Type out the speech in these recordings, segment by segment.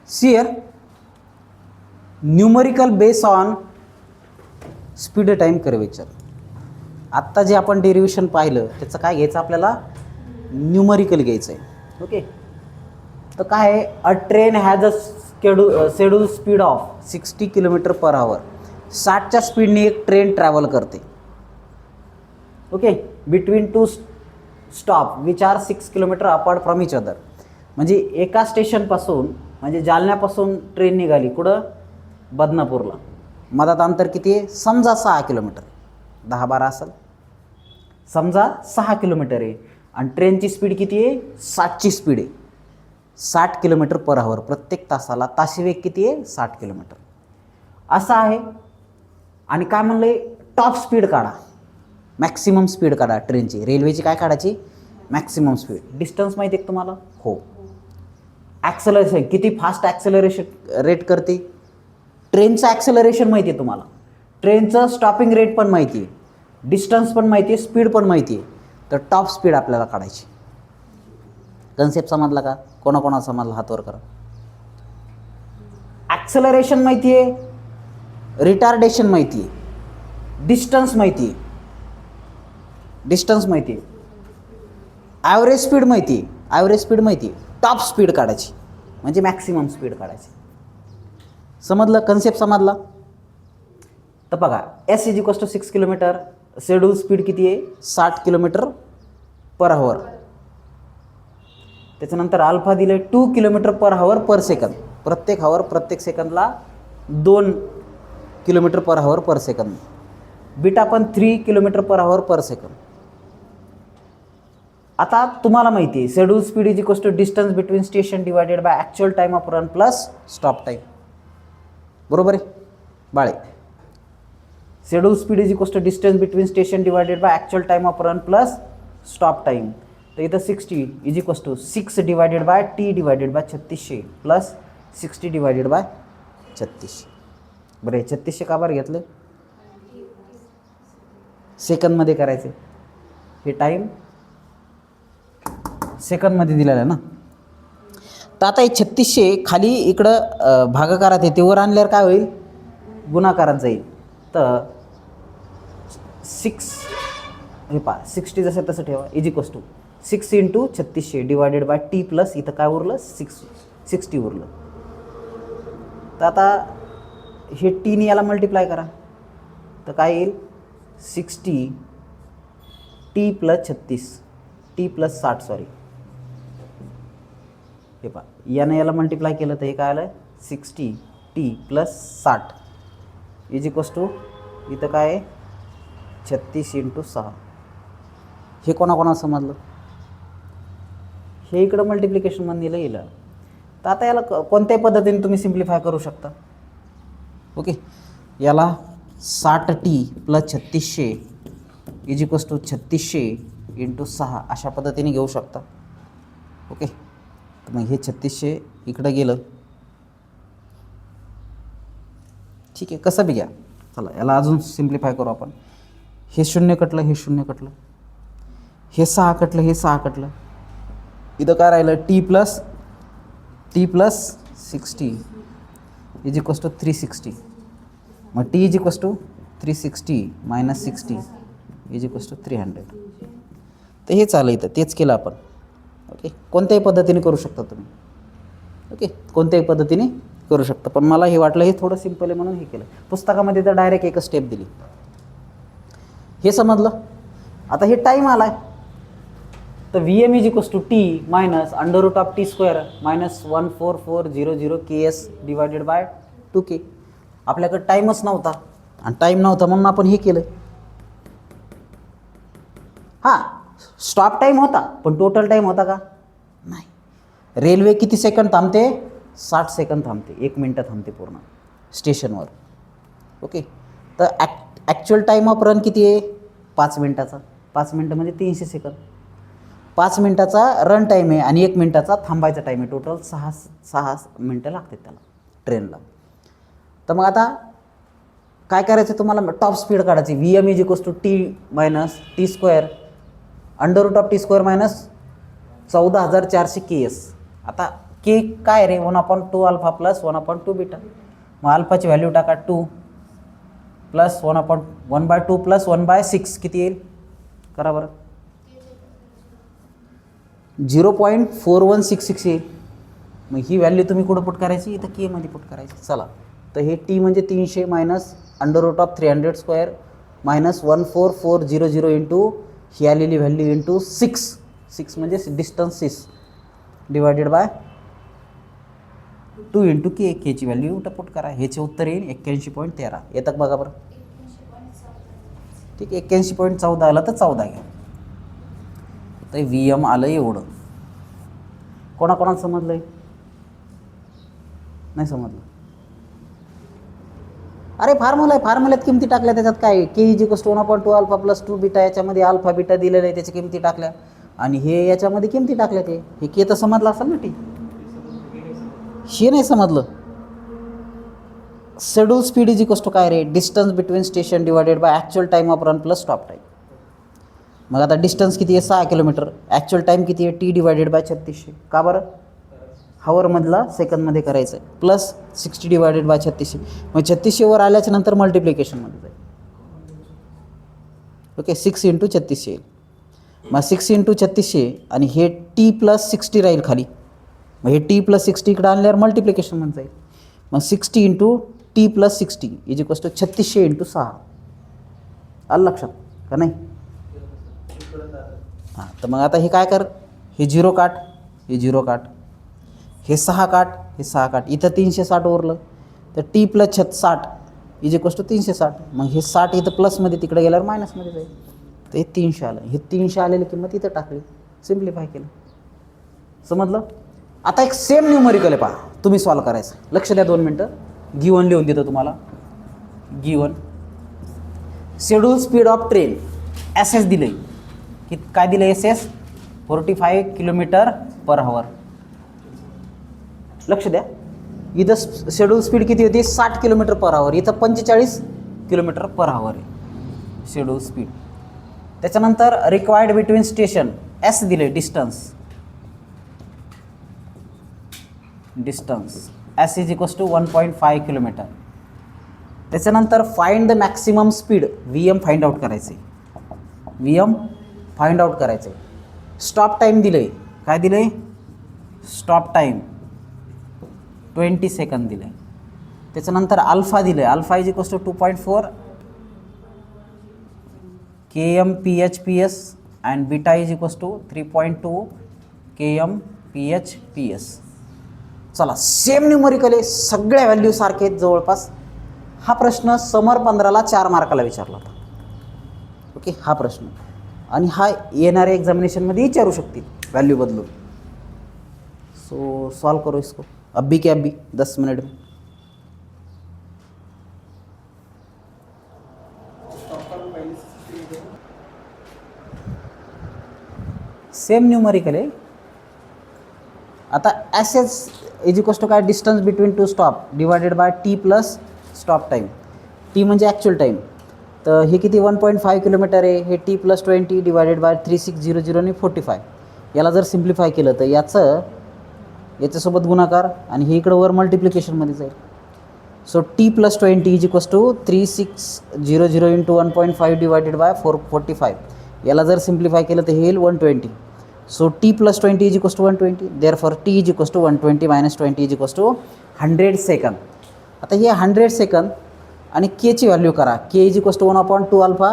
See here, numerical base on speed time curvature. आत्ता जे आपण डेरिव्हेशन पाहिलं त्याचं काय घ्यायचं आपल्याला, न्यूमरिकल घ्यायचं आहे. ओके, तर काय आहे, अ train has a schedule speed of 60 km/h. 60च्या स्पीडने एक ट्रेन ट्रॅव्हल करते. Okay, between two stop which are 6 km apart from each other. म्हणजे एका स्टेशनपासून, म्हणजे जालन्यापासून ट्रेन निघाली कुठं, बदनापूरला. मधात अंतर किती आहे, समजा 6 किलोमीटर, 10-12 असेल, समजा 6 किलोमीटर आहे. आणि ट्रेनची स्पीड किती आहे, 60ची स्पीड आहे, 60 km/h. प्रत्येक तासाला ताशी वेग किती आहे, 60 किलोमीटर असा आहे. आणि काय म्हणलं आहे, टॉप स्पीड काढा, मॅक्सिमम स्पीड काढा ट्रेनची. रेल्वेची काय काढायची, मॅक्सिमम स्पीड. डिस्टन्स माहिती आहे तुम्हाला, हो. ॲक्सेलरेशन, किती फास्ट ॲक्सेलरेशन रेट करते, ट्रेनचं ॲक्सेलरेशन माहिती आहे तुम्हाला, ट्रेनचं स्टॉपिंग रेट पण माहिती आहे, डिस्टन्स पण माहिती आहे, स्पीड पण माहिती आहे. तर टॉप स्पीड आपल्याला काढायची. कन्सेप्ट समजला का, कोणाकोणा समजला हात वर करा. ॲक्सेलरेशन माहिती आहे, रिटार्डेशन माहिती आहे, डिस्टन्स माहिती आहे, ॲव्हरेज स्पीड माहिती आहे, टॉप स्पीड काढायची म्हणजे मॅक्सिमम स्पीड काढायची. समजलं, कन्सेप्ट समजला. तर बघा, S = 6 किलोमीटर, शेड्यूल स्पीड किती आहे, 60 km/h. त्याच्यानंतर अल्फा दिले 2 km/h/s. प्रत्येक हवर, प्रत्येक सेकंदला 2 km/h/s. बीटा पण 3 km/h/s. आता तुम्हाला माहिती आहे, schedule speed = distance between station divided by actual time of run plus stop time. बरोबर आहे बाळे. Schedule speed = distance between station divided by actual time of run plus stop time. तर इथं 60 = 6 divided by T divided by 3600 प्लस 60 divided by 3600. बरं, 3600 का बरं घेतलं, सेकंदमध्ये करायचे. हे टाईम सेकंदमध्ये दिलेलं आहे ना. तर आता हे 3600 खाली इकडं भागाकारात आहे, ते वर आणल्यावर काय होईल, गुणाकारात जाईल. तर 6 हे पहा, 60 जसं तसं ठेवा, = 6 × 3600 डिवायडेड बाय T प्लस इथं काय उरलं, 60 उरलं. तर आता हे टीने याला मल्टिप्लाय करा, तर काय येईल, 60 T + 36 T + 60 सॉरी. हे पहा, यानं याला मल्टिप्लाय केलं तर हे काय आलं, 60 T + 60 = इथं काय आहे, 36 × 6. हे कोणाकोणा समजलं, हे इकडं मल्टिप्लिकेशनमध्ये लिहिलं. तर आता याला कोणत्याही पद्धतीने तुम्ही सिम्प्लिफाय करू शकता. ओके, याला 60T + 3600 = 3600 × 6 अशा पद्धतीने घेऊ शकता. ओके, तर मग हे 3600 इकडं गेलं, ठीक आहे, कसं बी घ्या. चला याला अजून सिम्प्लिफाय करू आपण. हे 0 कटलं, हे 0 कटलं, हे 6 कटलं, हे 6 कटलं. इथं काय राहिलं, T + 60 = 360. मग T = 360 - 60 = 300. तर हे चाललं, इथं तेच केलं आपण. ओके, कोणत्याही पद्धतीने करू शकता तुम्ही. ओके, कोणत्याही पद्धतीने करू शकता, पण मला हे वाटलं हे थोडं सिम्पल आहे म्हणून हे केलं. पुस्तकामध्ये तर डायरेक्ट एकच स्टेप दिली. हे समजलं. आता हे टाईम आला आहे, तर VM = T - √T² - 14400 KS divided by 2K. आपल्याकडे टाईमच नव्हता, आणि टाईम नव्हता म्हणून आपण हे केलं. हां, स्टॉप टाईम होता, पण टोटल टाईम होता का, नाही. रेल्वे किती सेकंद थांबते, 60 सेकंद थांबते, 1 मिनटं थांबते पूर्ण स्टेशनवर. ओके, तर ॲक्च्युअल टाईम ऑफ रन किती आहे, 5 मिनटाचा. 5 मिनटं म्हणजे 300 सेकंद. 5 मिनटाचा रन टाईम आहे आणि 1 मिनटाचा थांबायचा टाईम आहे. टोटल 6 मिनटं लागतात त्याला ट्रेनला. तर मग आता काय करायचं तुम्हाला, टॉप स्पीड काढायची. VM = T - T² √T² - 14400 KS. आता के काय रे 1/2 अल्फा प्लस 1/2 बीटा. मग अल्फाची व्हॅल्यू टाका 2 प्लस 1/2 प्लस 1/6 किती येईल करा बरं. 0.4166 येईल. मग ही व्हॅल्यू तुम्ही कुठं पुट करायची इथं के मध्ये पुट करायची. चला तर हे टी म्हणजे 300 मायनस √300² मायनस 14400 इंटू ही आलेली व्हॅल्यू इंटू 6 म्हणजे डिस्टन्स 6 डिवायडेड बाय 2 इंटू के. केची व्हॅल्यू पुट करा. ह्याचे उत्तर येईल 81.13. येतात बघा बरं. ठीक आहे 81.14 आलं तर 14 घ्या. तर व्ही एम आलं एवढं. कोणाकोणाला समजलंय नाही समजलं. अरे फॉर्म्युला आहे, फॉर्म्युल्यात किमती टाकल्या त्याच्यात काय K is equals to 1/2 alpha plus 2 beta. याच्यामध्ये अल्फा बीटा दिलेलं आहे त्याच्या किमती टाकल्या आणि हे याच्यामध्ये किमती टाकल्या. ते हे के तर समजलं असेल ना. ठीक हे नाही समजलं. Schedule speed is equals to काय रे distance between station divided by actual time of run plus stop time. मग आता डिस्टन्स किती आहे 6 किलोमीटर. ॲक्च्युअल टाईम किती आहे टी डिवायडेड बाय 3600. का बरं हवरमधला सेकंदमध्ये करायचं आहे प्लस 60 डिवायडेड बाय 3600. मग 3600 आल्याच्या नंतर मल्टिप्लिकेशनमध्ये जाईल. ओके 6 इंटू 3600 येईल. मग 6 इंटू 3600 आणि हे टी प्लस 60 राहील खाली. मग हे टी प्लस 60 इकडे आणल्यावर मल्टिप्लिकेशनमध्ये जाईल. मग 60 into T plus 60 is equals to 3600 into 6. आलं लक्षात का नाही. हां तर मग आता हे काय कर हे 0 काट हे 0 काट हे 6 काट हे 6 काट. इथं 360 उरलं तर T plus 60 is equals to 360. मग हे 60 इथं प्लसमध्ये तिकडे गेल्यावर मायनसमध्ये जाईल. तर हे 300 आलं. हे 300 आलेली किंमत इथं टाकली सिम्प्लिफाय केलं. समजलं. आता एक सेम न्यूमरिकल आहे पहा तुम्ही सॉल्व करायचं. लक्ष द्या 2 मिनटं. गिवन लिहून देतो तुम्हाला. Given schedule speed of train S S दिले की काय दिलं एस एस 45 किलोमीटर पर आवर. लक्ष द्या इथं शेड्यूल स्पीड किती होती 60 किलोमीटर पर आवर. इथं 45 किलोमीटर पर आवर आहे शेड्यूल स्पीड. त्याच्यानंतर रिक्वायर्ड बिटवीन स्टेशन एस दिले distance S is equals to 1.5 kilometre. त्याच्यानंतर find the maximum speed V M find out करायचे. व्ही एम फाइंड आउट करायचे. Stop time दिले काय दिले स्टॉप टाईम 20 सेकंद दिले. त्याच्यानंतर अल्फा दिले alpha is equals to 2.4 kmph/ps and beta is equals to 3.2 kmph/ps. चला सेम न्यूमरिकल आहे सगळ्या व्हॅल्यू सारखे आहेत जवळपास. हा प्रश्न समर 15ला 4 मार्काला विचारला होता. ओके हा प्रश्न आणि हा येणाऱ्या एक्झामिनेशनमध्ये विचारू शकतील व्हॅल्यू बदलून. सो सॉल्व करो इसको अभी के अभी 10 मिनट में. सेम न्यूमरिकल आहे. आता S S is equals to काय distance between 2 stop divided by T plus stop time. T म्हणजे ॲक्च्युअल टाईम. तर हे किती 1.5 किलोमीटर आहे. हे टी प्लस 20 डिवायडेड बाय 3600 आणि 45. याला जर सिम्प्लिफाय केलं तर याच्यासोबत गुणाकार आणि हे इकडं वर मल्टिप्लिकेशनमध्ये जाईल. So T plus 20 is equals to 3600 into 1.5 divided by 445. याला जर सिम्प्लिफाय केलं तर हे येईल 120. So T plus 20 is equals to 120. Therefore T is equals to 120 minus 20 is equals to 100 second. आता हे 100 सेकंद आणि केची व्हॅल्यू करा. K is equals to 1/2 alpha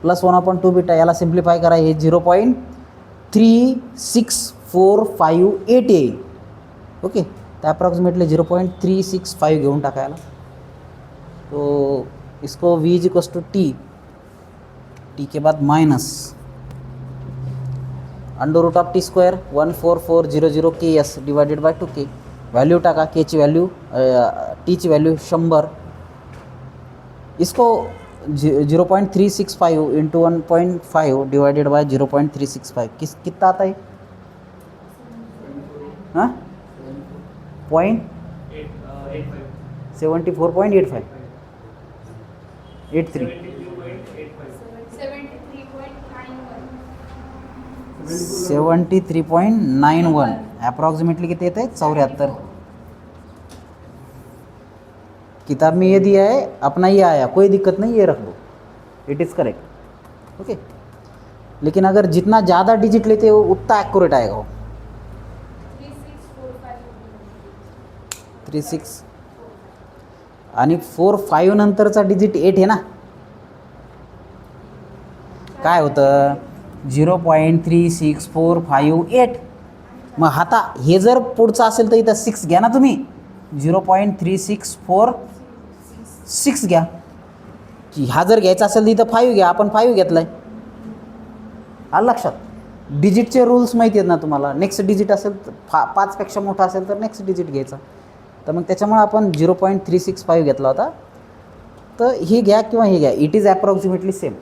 plus 1/2 beta. याला सिम्प्लिफाय करा हे 0.3645 येईल. ओके तर अप्रॉक्सिमेटली 0.365 घेऊन टाकायला. तो इसको v is equals to T के बाद minus √t² 14400 KS divided by 2k. Value टाका केची व्हॅल्यू टीची व्हॅल्यू 100. इसको 0.365 इंटू 1.5 डिवाइडेड बाय 0.365 कितना आता है. हाँ 74.85 83 73.91 अप्रॉक्सीमेटली किती येते 74. किताब में ये दिया है, अपना ये आया, कोई दिक्कत नहीं, ये रख दो, इट इज़ करेक्ट. ओके. लेकिन अगर जितना ज़्यादा डिजिट लेते हो उतना एक्यूरेट आएगा वो. 36 आणि 4-5 नंतरचा डिजिट 8 आहे ना. काय होतं 0.3645 मग आता हे जर पुढचं असेल तर इथं 6 घ्या ना तुम्ही. 0.3646 घ्या. हा जर घ्यायचा असेल तर इथं 5 घ्या. आपण 5 घेतलाय. आलं लक्षात. डिजिटचे रूल्स माहिती आहेत ना तुम्हाला. नेक्स्ट डिजिट असेल तर 5पेक्षा मोठा असेल तर नेक्स्ट डिजिट घ्यायचा. तर मग त्याच्यामुळे आपण 0.365 घेतला होता. तर हे घ्या किंवा हे घ्या, इट इज ॲप्रॉक्सिमेटली सेम.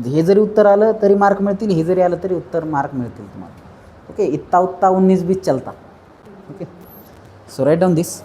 हे जरी उत्तर आलं तरी मार्क मिळतील, हे जरी आलं तरी उत्तर मार्क मिळतील तुम्हाला. ओके. इत्ता उत्ता 19-20 चलता. ओके. सो राईट डाऊन दिस.